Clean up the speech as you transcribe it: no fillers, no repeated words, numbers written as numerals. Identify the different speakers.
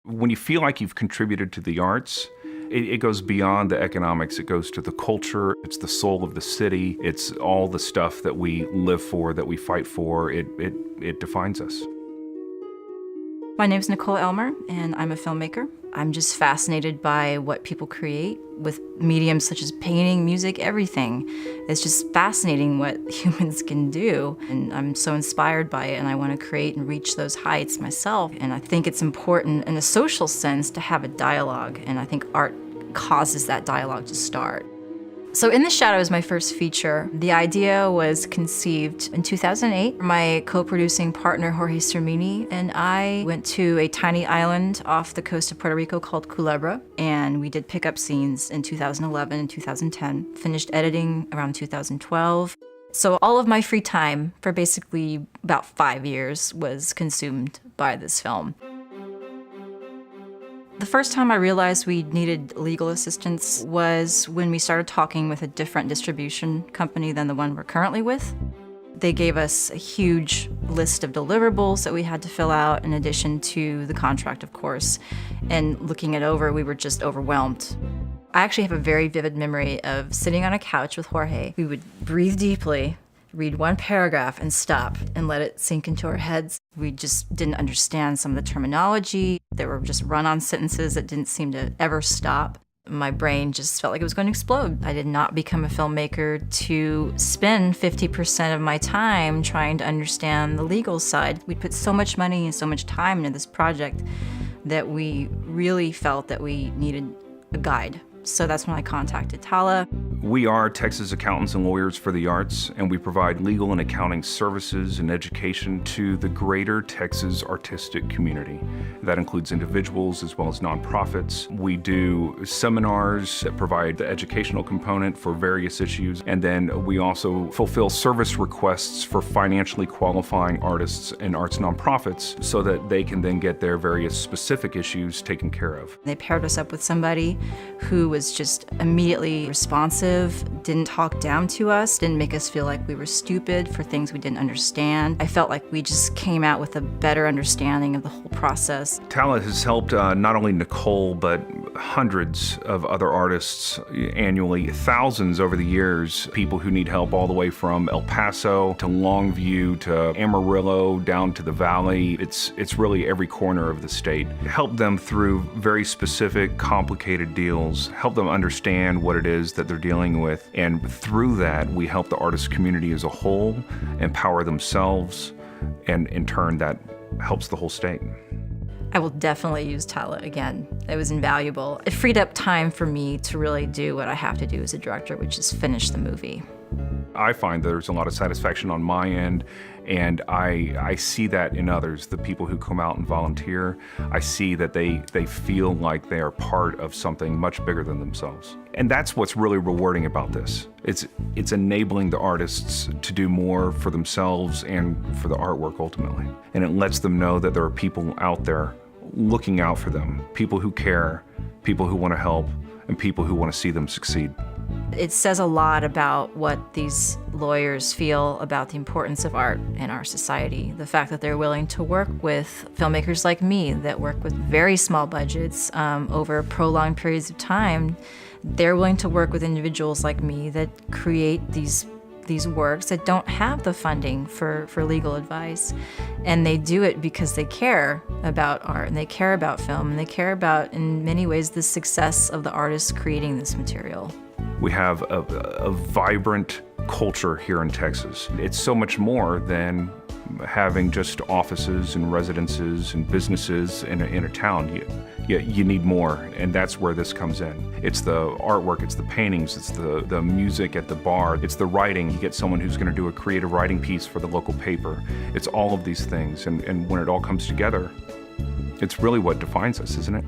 Speaker 1: When you feel like you've contributed to the arts, it goes beyond the economics. It goes to the culture. It's the soul of the city. It's all the stuff that we live for, that we fight for. It defines us.
Speaker 2: My name's Nicole Elmer, and I'm a filmmaker. I'm just fascinated by what people create with mediums such as painting, music, everything. It's just fascinating what humans can do, and I'm so inspired by it, and I want to create and reach those heights myself. And I think it's important in a social sense to have a dialogue, and I think art causes that dialogue to start. So In the Shadow is my first feature. The idea was conceived in 2008. My co-producing partner, Jorge Cermini, and I went to a tiny island off the coast of Puerto Rico called Culebra, and we did pickup scenes in 2011 and 2010. Finished editing around 2012. So all of my free time for basically about 5 years was consumed by this film. The first time I realized we needed legal assistance was when we started talking with a different distribution company than the one we're currently with. They gave us a huge list of deliverables that we had to fill out in addition to the contract, of course. And looking it over, we were just overwhelmed. I actually have a very vivid memory of sitting on a couch with Jorge. We would breathe deeply, read one paragraph and stop and let it sink into our heads. We just didn't understand some of the terminology. There were just run-on sentences that didn't seem to ever stop. My brain just felt like it was going to explode. I did not become a filmmaker to spend 50% of my time trying to understand the legal side. We put so much money and so much time into this project that we really felt that we needed a guide. So that's when I contacted Tala.
Speaker 1: We are Texas Accountants and Lawyers for the Arts, and we provide legal and accounting services and education to the greater Texas artistic community. That includes individuals as well as nonprofits. We do seminars that provide the educational component for various issues, and then we also fulfill service requests for financially qualifying artists and arts nonprofits so that they can then get their various specific issues taken care of.
Speaker 2: They paired us up with somebody who was just immediately responsive, didn't talk down to us, didn't make us feel like we were stupid for things we didn't understand. I felt like we just came out with a better understanding of the whole process.
Speaker 1: Tala has helped not only Nicole, but hundreds of other artists annually, thousands over the years, people who need help all the way from El Paso to Longview to Amarillo down to the Valley. It's really every corner of the state. Help them through very specific, complicated deals, help them understand what it is that they're dealing with, and through that we help the artist community as a whole empower themselves, and in turn that helps the whole state.
Speaker 2: I will definitely use Tala again. It was invaluable. It freed up time for me to really do what I have to do as a director, which is finish the movie.
Speaker 1: I find there's a lot of satisfaction on my end, and I see that in others, the people who come out and volunteer. I see that they feel like they are part of something much bigger than themselves. And that's what's really rewarding about this. It's enabling the artists to do more for themselves and for the artwork ultimately. And it lets them know that there are people out there looking out for them, people who care, people who want to help, and people who want to see them succeed.
Speaker 2: It says a lot about what these lawyers feel about the importance of art in our society. The fact that they're willing to work with filmmakers like me that work with very small budgets over prolonged periods of time. They're willing to work with individuals like me that create these works that don't have the funding for legal advice. And they do it because they care about art, and they care about film, and they care about, in many ways, the success of the artists creating this material.
Speaker 1: We have a vibrant culture here in Texas. It's so much more than having just offices and residences and businesses in a town. You need more, and that's where this comes in. It's the artwork, it's the paintings, it's the music at the bar, it's the writing. You get someone who's going to do a creative writing piece for the local paper. It's all of these things, and when it all comes together, it's really what defines us, isn't it?